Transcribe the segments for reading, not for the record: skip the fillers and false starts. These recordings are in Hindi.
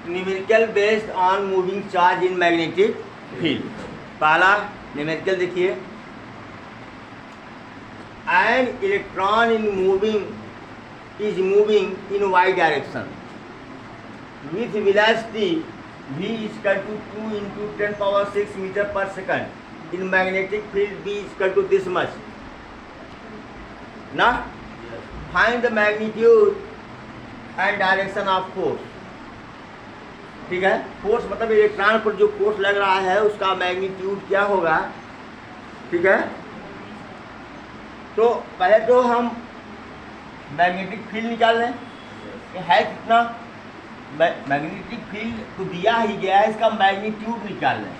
Numerical based on moving charge in magnetic field. पहला न्यूमेरिकल देखिए, an electron is moving in Y direction with velocity v is equal to 2 into 10 power 6 meter per second. In magnetic field v is equal to this much. Now find the magnitude and direction of force. ठीक है, फोर्स मतलब इलेक्ट्रॉन पर जो फोर्स लग रहा है उसका मैग्नीट्यूड क्या होगा। ठीक है, तो पहले तो हम मैग्नेटिक फील्ड निकाल लें कि है कितना। मैग्नेटिक फील्ड तो दिया ही गया है, इसका मैग्नीट्यूड निकाल लें।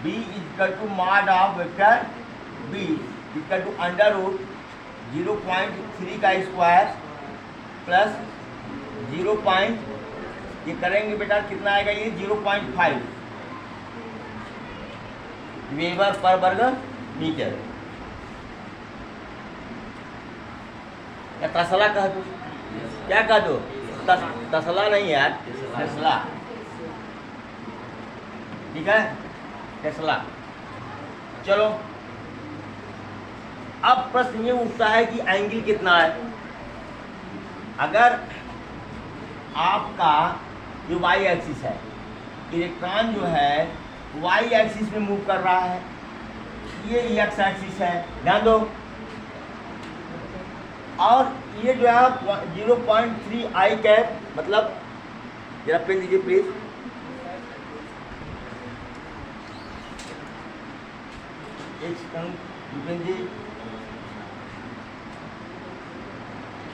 B equal to mod of vector B equal to under root 0.3 का स्क्वायर प्लस 0. ये करेंगे बेटा कितना आएगा, ये 0.5 वेबर पर वर्ग मीटर। या तसला कह दो, क्या कह दो, तसला नहीं यार, टेस्ला। ठीक है, टेस्ला। चलो अब प्रश्न ये उठता है कि एंगल कितना है। अगर आपका जो वाई एक्सिस है, इलेक्ट्रॉन जो है वाई एक्सिस में मूव कर रहा है, ये एक्स एक्सिस है, ध्यान दो। और ये जो है 0.3 आई कैप, मतलब जरा पेन दीजिए प्लीज। पेन जी,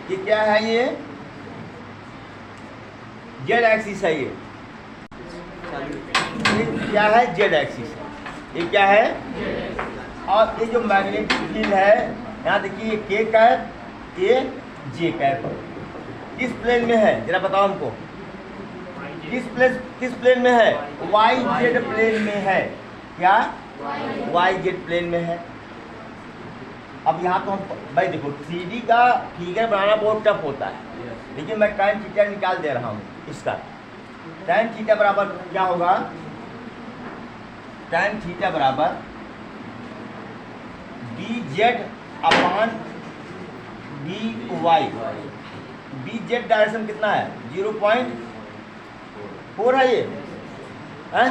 ये क्या है, ये जेड एक्सिस है। ये क्या है, जेड एक्सिस। ये क्या है, और ये जो मैग्नेटिक फील्ड है यहाँ देखिए, ये के कैप, ये जे कैप किस प्लेन में है, जरा बताओ हमको। किस प्लेन में है, वाई जेड प्लेन में है। क्या, वाई जेड प्लेन में है। अब यहाँ तो हम भाई देखो 3D का फिगर बनाना बहुत टफ होता है, लेकिन मैं tan थीटा निकाल दे रहा हूँ। इसका tan थीटा बराबर क्या होगा, tan थीटा बराबर B Z upon B Y. B Z direction कितना है, 0.4 है। ये है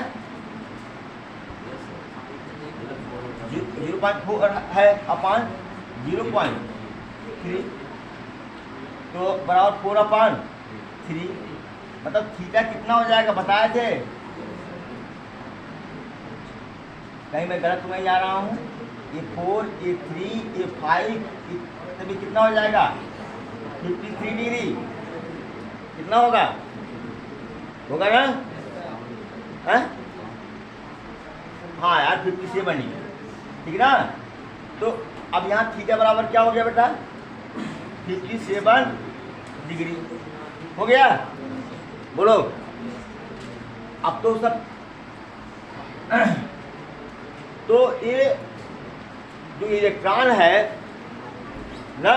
0.4 है अपॉन 0.3, तो बराबर 4/3। मतलब थीटा कितना हो जाएगा बताए थे, कहीं मैं गलत तो नहीं जा रहा हूँ। ये 4, ये 3, ये 5, तभी कितना हो जाएगा, 53 डिग्री। कितना होगा, होगा ना, है? हाँ यार 57 डिग्री, ठीक ना। तो अब यहाँ थीटा बराबर क्या हो गया बेटा, 57 डिग्री हो गया। बोलो अब तो सब तो ये जो इलेक्ट्रॉन है ना,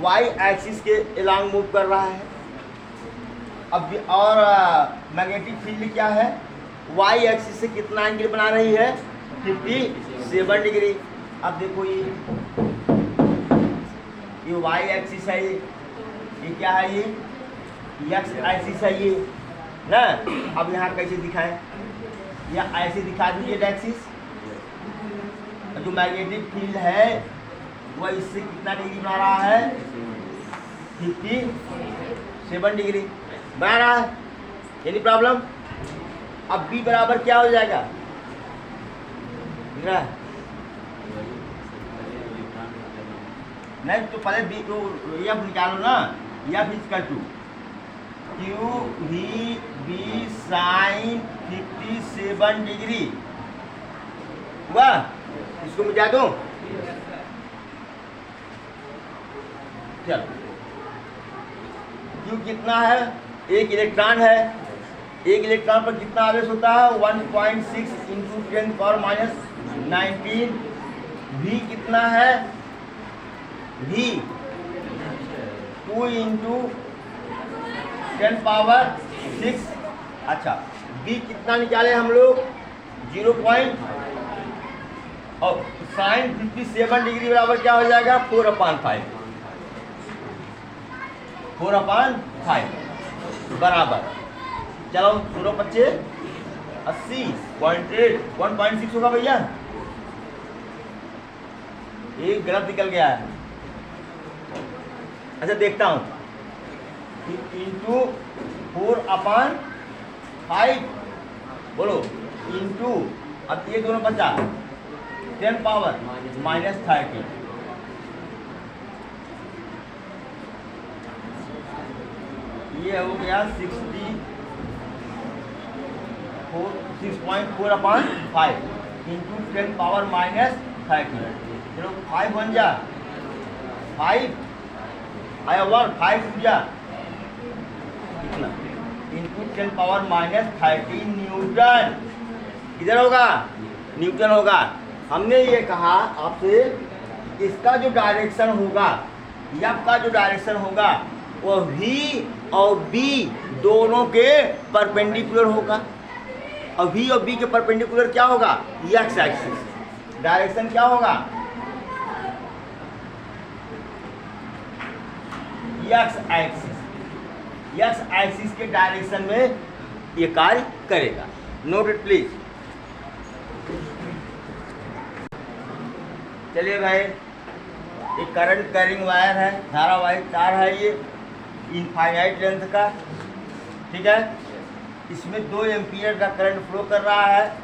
वाई एक्सिस के एलॉन्ग मूव कर रहा है। अब और मैग्नेटिक फील्ड क्या है, वाई एक्सिस से कितना एंगल बना रही है, 57 डिग्री। अब देखो ये वाई एक्सिस है, ये क्या है, ये एक्स एक्सिस है ये ना। अब यहाँ कैसे दिखाएं, या ऐसे दिखा दीजिए एक्सिस। जो मैग्नेटिक फील्ड है वह इससे कितना डिग्री बना रहा है, 57 डिग्री बना रहा है। Any problem. अब बी बराबर क्या हो जाएगा, नहीं तो पहले बी तो एफ निकालो ना, F equal to Q V B sine 57 degree हुआ। इसको मिटा दूं, चलो क्यू कितना है, एक इलेक्ट्रॉन है, एक इलेक्ट्रॉन पर कितना आवेश होता है, 1.6 इंटू 10⁻⁹। वी कितना है, वी 2 इंटू 10⁻⁶ अच्छा, बी कितना निकाले हम लोग? 0 पॉइंट, और साइन 57 डिग्री बराबर क्या हो जाएगा? 4/5, 4/5 बराबर, चलो 0×5 80, 0.8, 1.6 होगा भैया। एक गलत निकल गया है। अच्छा देखता हूँ, इंटू 4/5, बोलो, इंटू, अब ये दोनों बचा 10 पावर -30, ये हो गया 6.4/5 इंटू 10 पावर -30, चलो 5 बन जा, 5 आया 1, 5 जा कितना, इंटू 10 पावर -30 न्यूटन। किधर होगा? न्यूटन होगा। हमने ये कहा आपसे, इसका जो डायरेक्शन होगा, एफ का जो डायरेक्शन होगा, वो वी और बी दोनों के परपेंडिकुलर होगा। और वी और बी के परपेंडिकुलर क्या होगा? X axis. डायरेक्शन क्या होगा? X axis. एक्स एक्सिस के डायरेक्शन में ये कार्य करेगा। Note it please. चलिए भाई, एक करंट कैरिंग वायर है, धारावाहिक तार है ये, इनफाइनाइट लेंथ का, ठीक है। इसमें 2 एम्पियर का करंट फ्लो कर रहा है।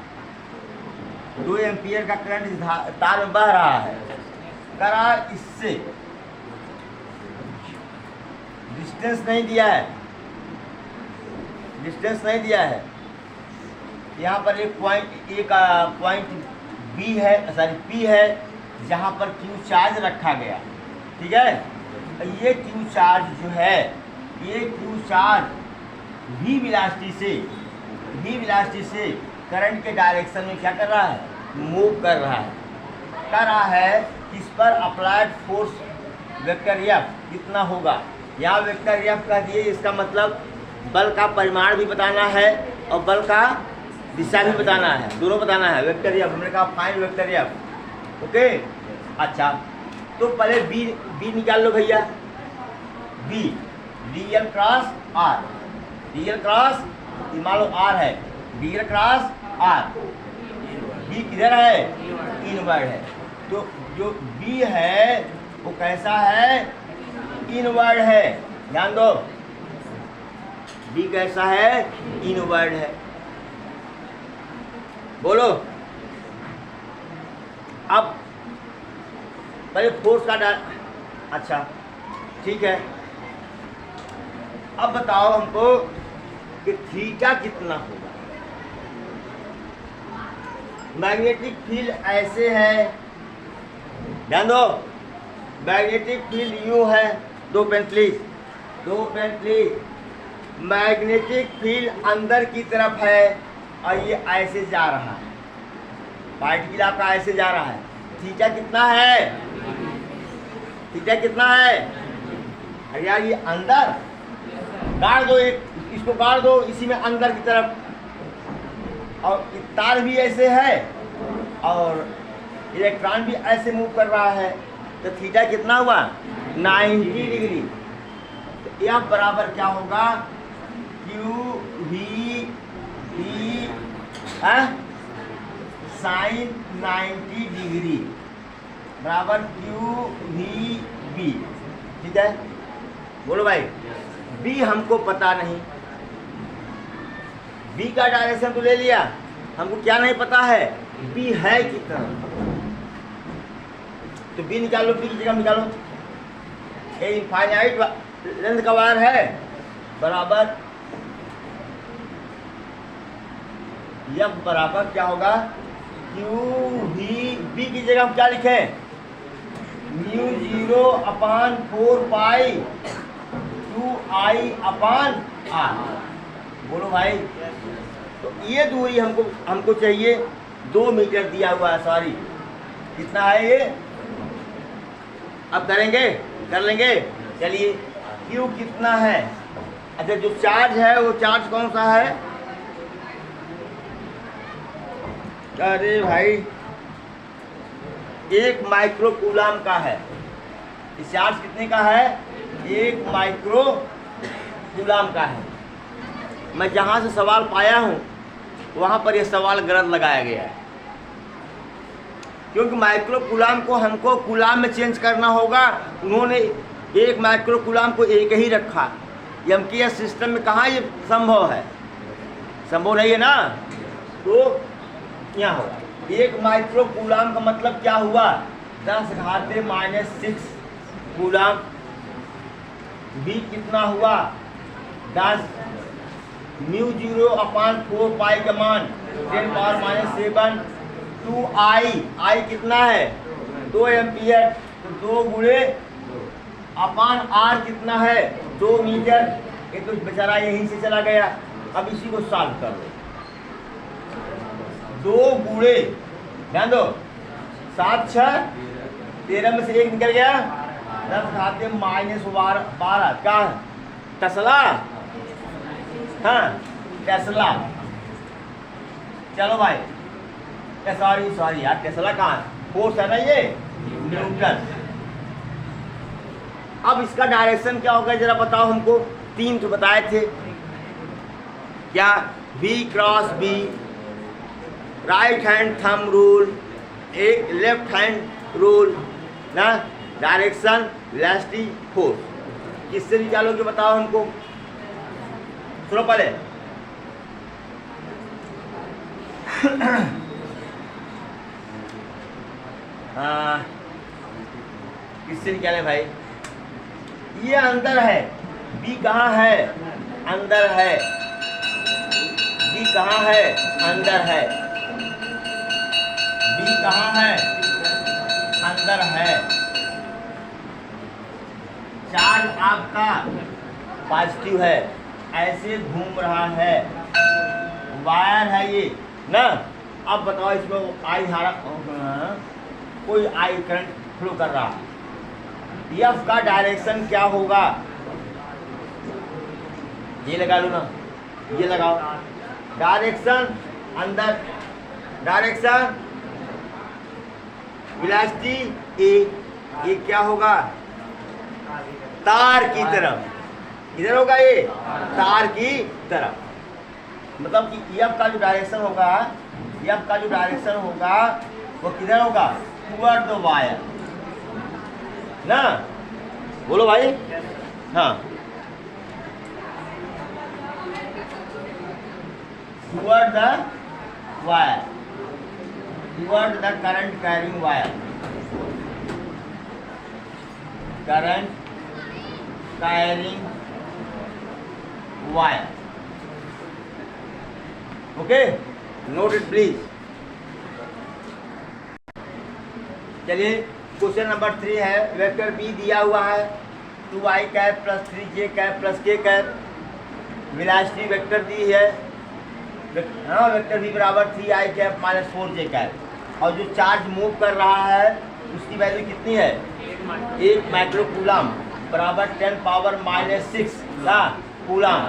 2 एम्पियर का करंट इस तार में बह रहा है। करा इससे डिस्टेंस नहीं दिया है, डिस्टेंस नहीं दिया है। यहाँ पर एक पॉइंट बी है, सॉरी पी है, जहाँ पर क्यू चार्ज रखा गया, ठीक है। ये क्यू चार्ज जो है, ये क्यू चार्ज वी वेलोसिटी से करंट के डायरेक्शन में क्या कर रहा है? मूव कर रहा है। इस पर अप्लाइड फोर्स वेक्टर एफ कितना होगा? यहाँ वेक्टर एफ का दिए, इसका मतलब बल का परिमाण भी बताना है और बल का दिशा भी बताना है, दोनों बताना है। वेक्टर एफ हमने कहा फाइंड वेक्टर एफ, ओके। अच्छा, तो पहले बी निकाल लो भैया। B DL cross R, DL cross, मान लो आर है, डीएल क्रॉस आर। बी किधर है? इनवर्ड है। तो जो बी है वो कैसा है? इनवर्ड है। ध्यान दो, बी कैसा है? इनवर्ड है। बोलो। अब पहले फोर्स का अच्छा ठीक है, अब बताओ हमको कि थीटा कितना होगा? मैग्नेटिक फील्ड ऐसे है, ध्यान दो, मैग्नेटिक फील्ड यूं है। 2 पेन प्लीज। मैग्नेटिक फील्ड अंदर की तरफ है और ये ऐसे जा रहा है, पार्टिकल आपका ऐसे जा रहा है। थीटा कितना है? थीटा कितना है? अरे यार, ये अंदर गाड़ दो, इसको गाड़ दो इसी में अंदर की तरफ, और तार भी ऐसे है और इलेक्ट्रॉन भी ऐसे मूव कर रहा है। तो थीटा कितना हुआ? 90 डिग्री। तो एफ बराबर क्या होगा? Q V B sine 90 degree बराबर क्यू वी बी, ठीक है। बोलो भाई, बी हमको पता नहीं, बी का डायरेक्शन तो ले लिया, हमको क्या नहीं पता है? बी है कितना। तो बी निकालो, बी की जगह निकालो। ये इनफाइनाइट लेंथ का वायर है, बराबर एफ बराबर क्या होगा? क्यू वी बी की जगह हम क्या लिखें? μ0/4π 2I/r। बोलो भाई। तो ये दूरी हमको चाहिए, 2 मीटर दिया हुआ है, सॉरी कितना है ये? अब कर लेंगे। चलिए, Q कितना है? अच्छा, जो चार्ज है वो चार्ज कौन सा है? अरे भाई 1 माइक्रो कूलाम का है, चार्ज कितने का है? 1 माइक्रो कूलाम का है। मैं जहाँ से सवाल पाया हूँ वहाँ पर यह सवाल गलत लगाया गया है, क्योंकि माइक्रो कूलाम को हमको कूलाम में चेंज करना होगा। उन्होंने 1 माइक्रो कूलाम को एक ही रखा। ये हम किया सिस्टम में कहाँ ये संभव है? संभव नहीं है ना। तो यहाँ होगा 1 माइक्रो कूलाम का मतलब क्या हुआ? 10⁻⁻6 कूलाम। भी कितना हुआ? 10 μ0/4 पाई का मान 10⁻⁻7 2 I कितना है? 2 एम्पियर। तो 2 गुणे अपान R कितना है? 2 मीटर। ये तो बेचारा यहीं से चला गया। अब इसी को सॉल्व कर लो। 2 गुणे, ध्यान दो, 7 6 13 में से 1 निकल गया, 10⁻12 क्या? टेस्ला। हाँ टेस्ला। चलो भाई, सॉरी यार, टेस्ला कहाँ है? फोर्स है ना ये, न्यूटन। अब इसका डायरेक्शन क्या होगा जरा बताओ हमको। 3 तो बताए थे क्या? V cross B, right hand thumb rule, एक लेफ्ट हैंड रूल ना, डायरेक्शन, वेलोसिटी, फोर्स। किससे निकालोगे बताओ हमको। सुनो पहले किससे निकाले भाई? ये अंदर है, बी कहाँ है? अंदर है। बी कहाँ है? अंदर है। बी कहाँ है? अंदर है। चार्ज आपका पॉजिटिव है, ऐसे घूम रहा है, वायर है ये ना। अब बताओ इसमें आई धारा, कोई आई करंट फ्लो कर रहा, एफ का डायरेक्शन क्या होगा? ये लगा लो ना, ये लगाओ। डायरेक्शन अंदर, डायरेक्शन वेलोसिटी ए, ये क्या होगा? तार की तरफ। किधर होगा ये? तार की तरफ। मतलब कि एफ का जो डायरेक्शन होगा, एफ का जो डायरेक्शन होगा वो किधर होगा? टुवर्ड द वायर ना। बोलो भाई। हाँ, toward the wire, toward the current carrying wire, current carrying wire. Okay, note it please. चलिए क्वेश्चन नंबर 3 है। वेक्टर बी दिया हुआ है 2i cap plus 3j cap plus k cap. Velocity vector दी है, हाँ, वेक्टर बी बराबर 3i cap minus 4j cap. और जो चार्ज मूव कर रहा है उसकी वैल्यू कितनी है? 1 माइक्रो कूलाम बराबर 10⁻⁻6 कूलाम।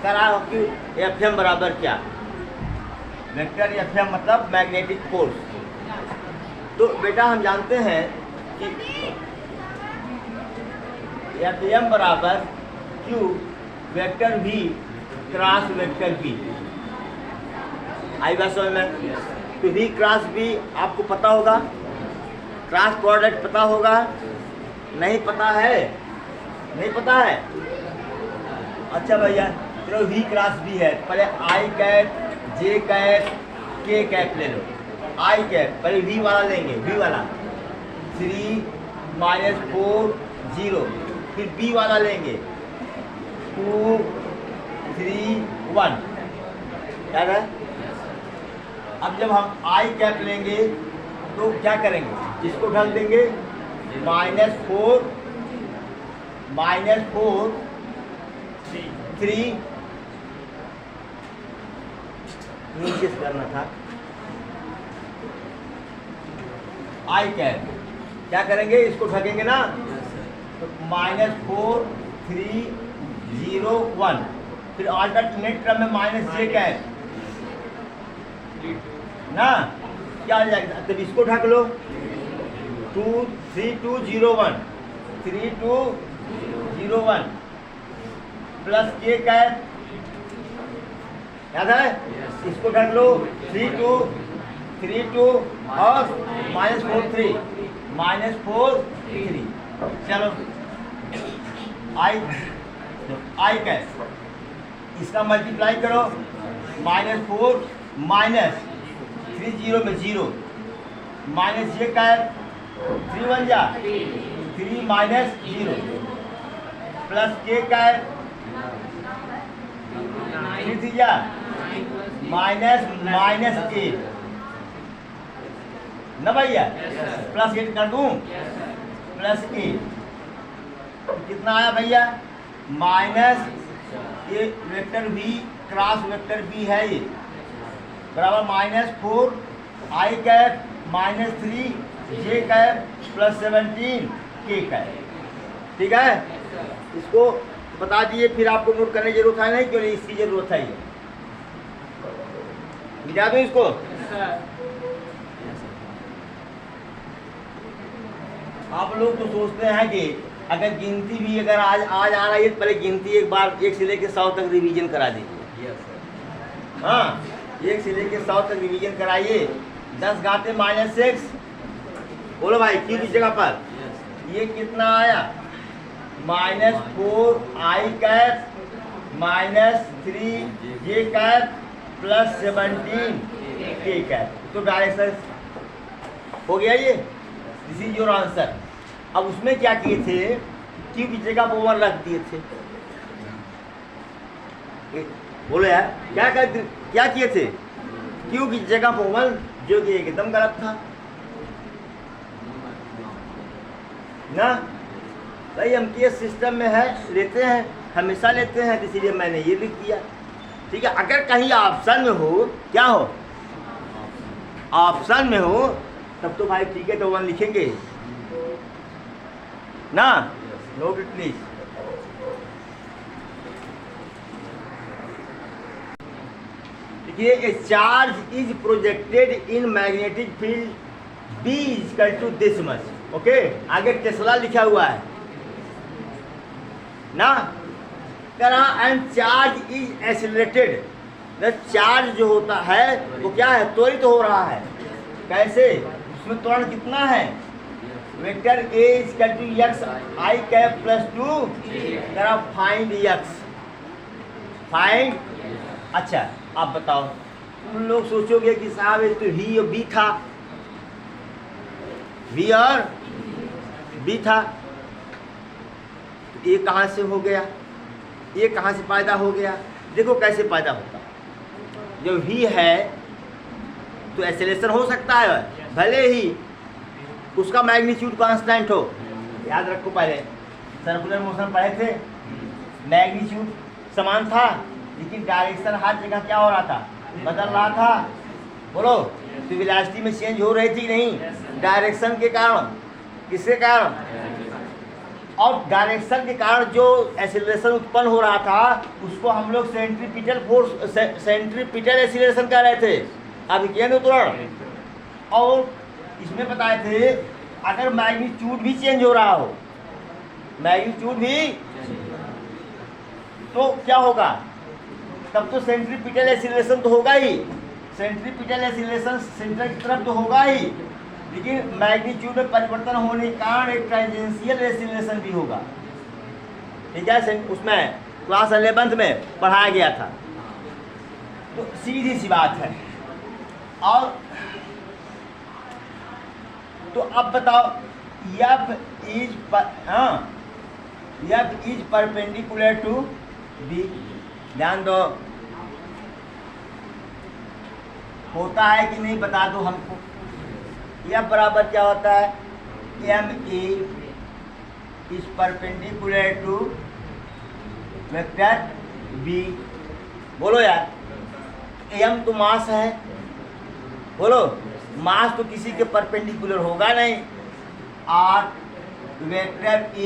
करा कि एफएम बराबर क्या? वेक्टर एफएम मतलब मैग्नेटिक फोर्स। तो बेटा हम जानते हैं कि एफएम बराबर क्यू वेक्टर भी क्रॉस वेक्टर भी। आई बात समझ में? तो भी क्रॉस भी आपको पता होगा, क्रॉस प्रोडक्ट पता होगा। नहीं पता है? नहीं पता है? अच्छा भैया चलो वी क्रॉस भी है। पहले आई कैप, जे कैप, के कैप ले लो। आई कैप पहले वी वाला लेंगे, वी वाला 3 -4 0। फिर बी वाला लेंगे 2 3 1। क्या है? अब जब हम आई कैप लेंगे तो क्या करेंगे? इसको ढल देंगे -4 3 नीचे से करना था। आई कैप क्या करेंगे? इसको ढकेंगे ना, तो -4 3 0 1। फिर अल्टरनेट क्रम में -j कैप ना, क्या आ जाएगा? तब इसको ढक लो, 3201 3201 प्लस के कैप, याद है? इसको ढक लो, 32 और -43 चलो आई कैप, इसका मल्टीप्लाई करो, -4 -30 में 0 माइनस ये कैप 3 1 जा 3 -0 प्लस के कैप 3 3 जा -8 ना भैया, प्लस 8 कर दूं, प्लस 8 कितना आया भैया? माइनस ये vector v cross vector b है ये, बराबर -4 आई कैप -3 जे कैप प्लस 17 के कैप। ठीक है, इसको बता दिए, फिर आपको नोट करने की जरूरत है नहीं, क्यों नहीं, इसकी जरूरत है। ये मिटा दूं इसको? आप लोग तो सोचते हैं कि अगर गिनती भी अगर आज आ रही है, पहले गिनती एक बार 1 से लेकर 100 तक रिवीजन करा दीजिए। हाँ, 1 से लेकर 100 तक रिवीजन कराइए। 10 घाते -6, बोलो भाई क्यों की जगह पर ये कितना आया? -4 आई कैप -3 जे कैप प्लस 17 के कैप। तो डायरेक्शन हो गया ये, दिस इज योर आंसर। अब उसमें क्या किए थे? क्यू की जगह पर 1 रख दिए थे। बोलो यार, क्या किए थे? क्यू की जगह पर 1, जो कि एकदम गलत था ना भाई। हम केस सिस्टम में है, लेते हैं, हमेशा लेते हैं, इसीलिए मैंने ये लिख दिया। ठीक है, अगर कहीं ऑप्शन में हो, क्या हो, ऑप्शन में हो, तब तो भाई ठीक है, तो 1 लिखेंगे ना। Note it please. देखिए, a charge is projected in magnetic field B equal to this much. Okay, आगे टेस्ला लिखा हुआ है ना, करा and charge is accelerated. Charge जो होता है वो क्या है? त्वरित तो हो रहा है। कैसे? उसमें त्वरण कितना है? Vector A equal to x I cap plus 2, करा फाइंड x, फाइंड। अच्छा, आप बताओ, तुम लोग सोचोगे कि साहब ये तो V और B था, V और B था, ये कहाँ से हो गया? ये कहाँ से पैदा हो गया? देखो कैसे पैदा होता है। जब V है तो एक्सेलरेशन हो सकता है, भले ही उसका मैग्नीट्यूड कांस्टेंट हो। याद रखो, पहले सर्कुलर मोशन पढ़े थे, मैग्नीट्यूड समान था, लेकिन डायरेक्शन हर जगह क्या हो रहा था? बदल रहा था। बोलो, तो वेलोसिटी में चेंज हो रही थी नहीं, डायरेक्शन के कारण। किसके कारण? और डायरेक्शन के कारण जो एक्सीलरेशन उत्पन्न हो रहा था, उसको हम लोग सेंट्रीपिटल फोर्स, सेंट्रीपिटल एक्सीलरेशन कह रहे थे, अभिकेंद्र त्वरण। और इसमें बताए थे, अगर मैग्नीट्यूड भी चेंज हो रहा हो, मैग्नीट्यूड भी, तो क्या होगा? तब तो सेंट्रीपिटल एक्सीलरेशन तो होगा ही, सेंट्रीपिटल एक्सीलरेशन सेंटर की तरफ तो होगा ही, लेकिन मैग्नीट्यूड में परिवर्तन होने के कारण एक टेंजेंशियल एक्सीलरेशन भी होगा। ठीक है, उसमें क्लास 11th में पढ़ाया गया था। तो सीधी सी बात है। और तो अब बताओ, F is perpendicular to B। ध्यान दो, होता है कि नहीं बता दो हमको। F बराबर क्या होता है? MA is perpendicular to vector B। बोलो यार, M तो मास है, बोलो, मास तो किसी के परपेंडिकुलर होगा नहीं। और vector A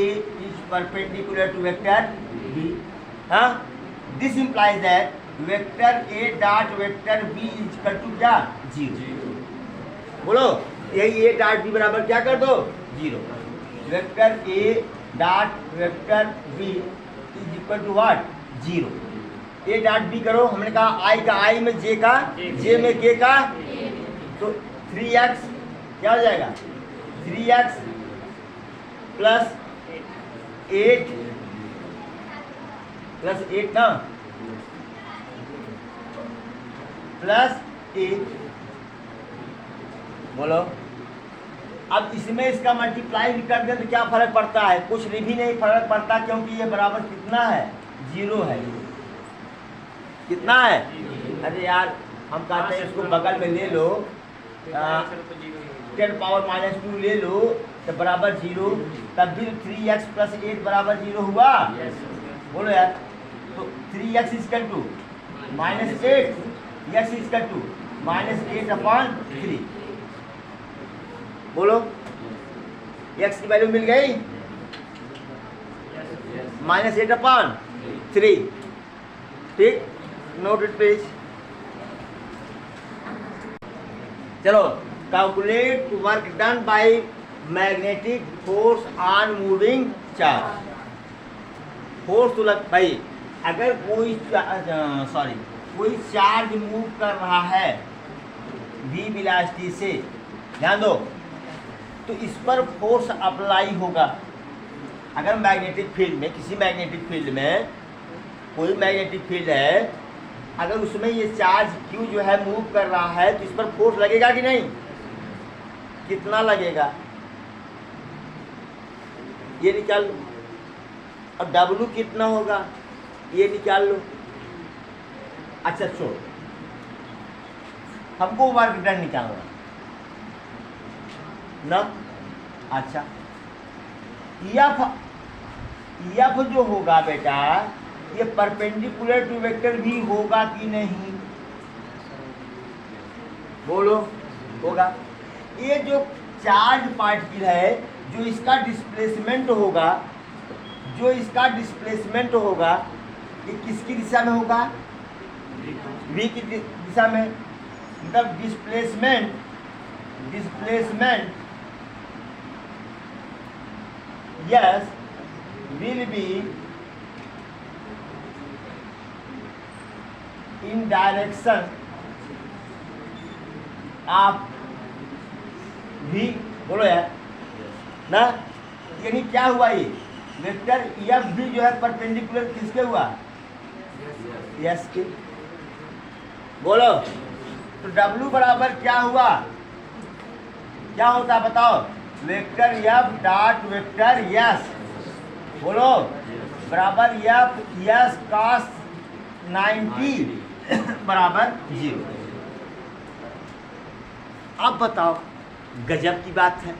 is perpendicular to vector B। हाँ, this implies that vector A dot vector B is equal to क्या? 0। बोलो, यही ए डॉट बी बराबर क्या कर दो, 0। Vector A dot vector B is equal to what, 0। A dot B करो, हमने कहा आई का आई में, जे का जे में, के का, तो 3x क्या हो जाएगा, 3x प्लस 8 ना, प्लस 8। बोलो, अब इसमें इसका मल्टीप्लाई भी कर दें तो क्या फर्क पड़ता है, कुछ भी नहीं फर्क पड़ता, क्योंकि ये बराबर कितना है, 0 है। कितना है, अरे यार हम कहते हैं इसको बगल में ले लो, 10 पावर माइनस 2 ले लो तो बराबर 0, तब भी 3x प्लस 8 बराबर 0 हुआ। बोलो यार, तो 3x equal to minus 8, x equal to minus 8/3। बोलो, x की वैल्यू मिल गई, माइनस 8/3। ठीक, नोट इट प्लीज। चलो, calculate work done by magnetic force on moving charge. Force तो लग भाई, अगर कोई चार्ज मूव कर रहा है v वेलोसिटी से, ध्यान दो, तो इस पर फोर्स अप्लाई होगा। अगर मैग्नेटिक फील्ड में, किसी मैग्नेटिक फील्ड में, कोई मैग्नेटिक फील्ड है, अगर उसमें ये चार्ज q जो है मूव कर रहा है, तो इस पर फोर्स लगेगा कि नहीं, कितना लगेगा, ये निकाल लो। और W कितना होगा, ये निकाल लो। अच्छा छोड़, हमको वर्क डन निकालना ना। अच्छा, एफ जो होगा बेटा, ये परपेंडिकुलर टू वेक्टर भी होगा कि नहीं, बोलो, होगा। ये जो चार्ज पार्टिकल है, जो इसका डिस्प्लेसमेंट होगा, ये किसकी दिशा में होगा, v की दिशा में। मतलब displacement yes will be in direction of v। बोलो यार ना, यानी क्या हुआ, ये वेक्टर एफ भी जो है परपेंडिकुलर किसके हुआ, यस के। बोलो, तो W बराबर क्या हुआ, क्या होता है बताओ, vector F dot vector yes, बोलो, बराबर एफ यस cos 90 बराबर 0। अब बताओ, गजब की बात है,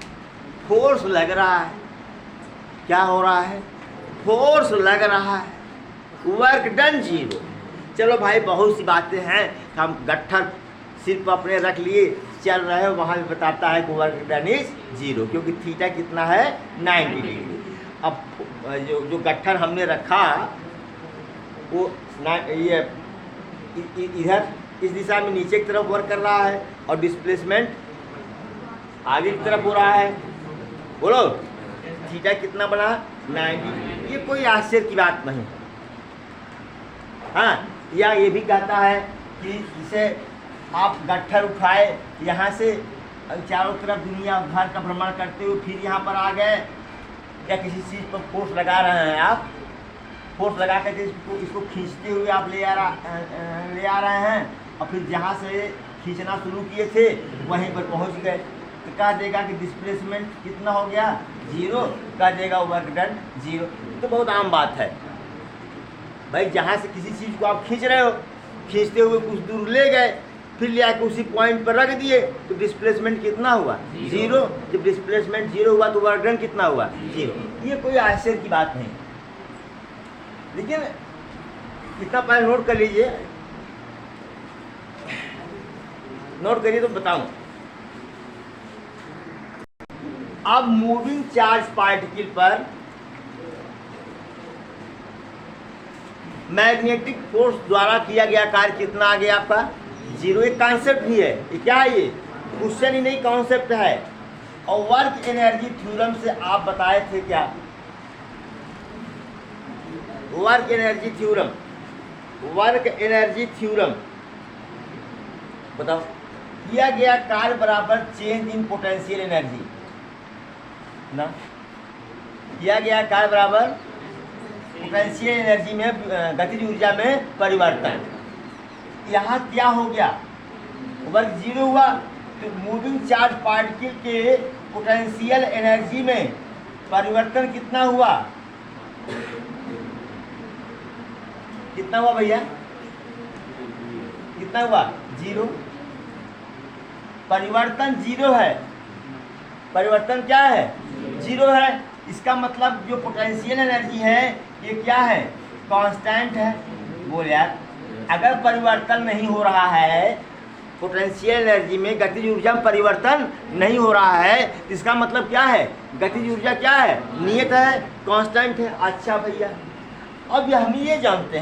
फोर्स लग रहा है, क्या हो रहा है, फोर्स लग रहा है, वर्क डन 0। चलो भाई, बहुत सी बातें हैं, हम गट्ठर सिर्फ अपने रख लिए, चल रहे हो, वहाँ भी बताता है कि वर्क डन इज 0, क्योंकि थीटा कितना है, 90 डिग्री। अब जो गट्ठर हमने रखा, वो ये इधर इस दिशा में नीचे की तरफ वर्क कर रहा है, और डिस्प्लेसमेंट आगे की तरफ हो रहा है। बोलो, थीटा कितना बना, 90। ये कोई आश्चर्य की बात नहीं। हाँ, या ये भी कहता है कि इसे आप गट्ठर उठाए, यहाँ से चारों तरफ दुनिया भर का भ्रमण करते हुए फिर यहाँ पर आ गए, या किसी चीज़ पर फोर्स लगा रहे हैं आप, फोर्स लगा करके इसको खींचते हुए आप ले आ रहे हैं, और फिर जहाँ से खींचना शुरू किए थे वहीं पर पहुँच गए, तो कह देगा कि डिस्प्लेसमेंट कितना हो गया, 0, कह देगा वर्क डन 0। तो बहुत आम बात है भाई, जहाँ से किसी चीज़ को आप खींच रहे हो, खींचते हुए कुछ दूर ले गए, फिर ले आके उसी पॉइंट पर रख दिए, तो डिस्प्लेसमेंट कितना हुआ, 0। जब डिस्प्लेसमेंट 0 हुआ तो वर्क डन कितना हुआ, 0। ये कोई आश्चर्य की बात नहीं। लेकिन कितना पहले नोट कर लीजिए, नोट करिए तो बताऊं। अब मूविंग चार्ज पार्टिकल पर मैग्नेटिक फोर्स द्वारा किया गया कार्य कितना आ गया आपका, 0। एक कॉन्सेप्ट भी है, ये क्या है, ये क्वेश्चन ही नहीं, कॉन्सेप्ट है। और वर्क एनर्जी थ्योरम से आप बताए थे क्या? Work energy theorem, work energy theorem बताओ। किया गया कार्य बराबर चेंज इन पोटेंशियल एनर्जी ना, किया गया कार्य बराबर पोटेंशियल एनर्जी में, गतिज ऊर्जा में परिवर्तन। यहाँ क्या हो गया? वर्क जीरो हुआ, तो मूविंग चार्ज पार्टिकल के पोटेंशियल एनर्जी में परिवर्तन कितना हुआ? कितना हुआ भैया? कितना हुआ? जीरो। परिवर्तन जीरो है, परिवर्तन क्या है? जीरो है। इसका मतलब जो पोटेंशियल एनर्जी है ये क्या है? कांस्टेंट है। बोल यार, अगर परिवर्तन नहीं हो रहा है, पोटेंशियल एनर्जी में गतिज ऊर्जा में परिवर्तन नहीं हो रहा है, इसका मतलब क्या है? गतिज ऊर्जा क्या है? नियत है, कांस्टेंट है। अच्छा भैया, अब हम ये जानते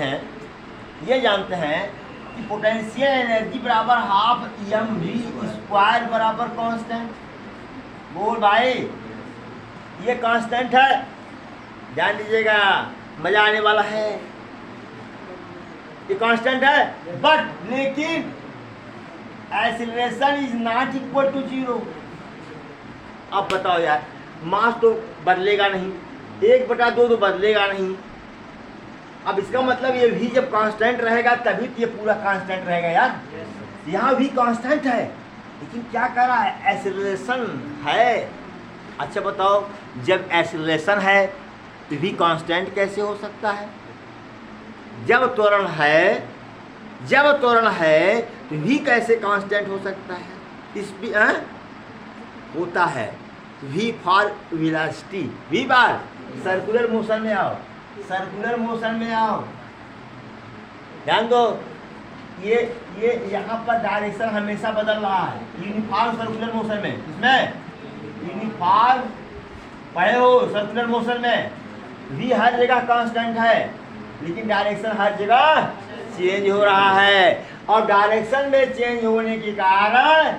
हैं कि पोटेंशियल एनर्जी बराबर हाफ mv² बराबर कांस्टेंट। बोल भाई, ये कांस्टेंट है, ध्यान दीजिएगा, मजा आने वाला है। ये कांस्टेंट है, बट लेकिन acceleration is not equal to zero. अब बताओ यार, मास तो बदलेगा नहीं, 1/2 तो बदलेगा नहीं। अब इसका मतलब ये भी जब कांस्टेंट रहेगा तभी तो ये पूरा कांस्टेंट रहेगा यार। यहाँ भी कांस्टेंट है, लेकिन क्या कर रहा है? एक्सीलरेशन है। अच्छा बताओ, जब एक्सीलरेशन है तो भी कांस्टेंट कैसे हो सकता है? जब त्वरण है तो भी कैसे कांस्टेंट हो सकता है? इस भी होता है। v for velocity, v bar circular motion में आओ, सर्कुलर मोशन में आओ, ध्यान दो। ये यहाँ पर डायरेक्शन हमेशा बदल रहा है यूनिफॉर्म सर्कुलर मोशन में। इसमें यूनिफॉर्म पढ़े हो सर्कुलर मोशन में, v हर जगह कांस्टेंट है, लेकिन डायरेक्शन हर जगह चेंज हो रहा है। और डायरेक्शन में चेंज होने के कारण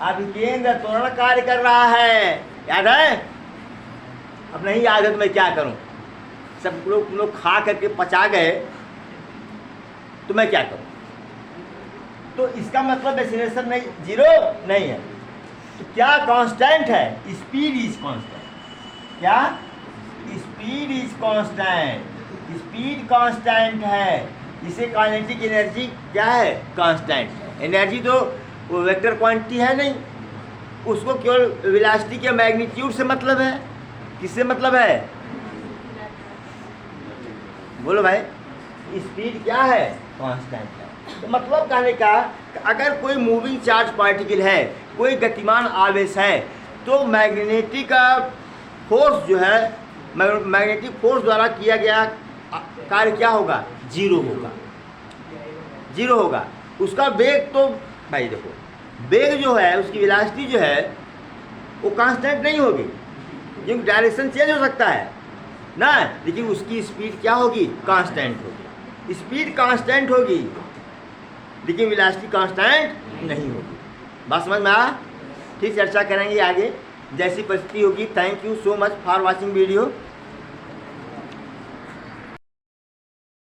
अभिकेंद्र त्वरण कार्य कर रहा है। याद है? अब नहीं याद है तो मैं क्या करूं? सब लोग खा करके पचा गए तो मैं क्या करूं? तो इसका मतलब एक्सीलरेशन नहीं, जीरो नहीं है। तो क्या कांस्टेंट है? Speed is constant. क्या? Speed is constant. Speed constant है। इसे काइनेटिक एनर्जी क्या है? कांस्टेंट। एनर्जी तो वो वेक्टर क्वांटिटी है नहीं, उसको केवल वेलोसिटी के मैग्नीट्यूड से मतलब है। किससे मतलब है? बोलो भाई, स्पीड क्या है? कांस्टेंट है। तो मतलब कहने का, अगर कोई मूविंग चार्ज पार्टिकल है, कोई गतिमान आवेश है, तो मैग्नेटिक फोर्स जो है, मैग्नेटिक फोर्स द्वारा किया गया कार्य क्या होगा? जीरो होगा। जीरो होगा। उसका वेग तो भाई देखो, वेग जो है, उसकी वेलोसिटी जो है वो कांस्टेंट नहीं होगी, क्योंकि डायरेक्शन चेंज हो सकता है ना, लेकिन उसकी स्पीड क्या होगी? कांस्टेंट होगी। स्पीड कांस्टेंट होगी, लेकिन वेलोसिटी कांस्टेंट नहीं होगी। बात समझ में आ? ठीक, चर्चा करेंगे आगे जैसी परिस्थिति होगी। Thank you so much for watching video.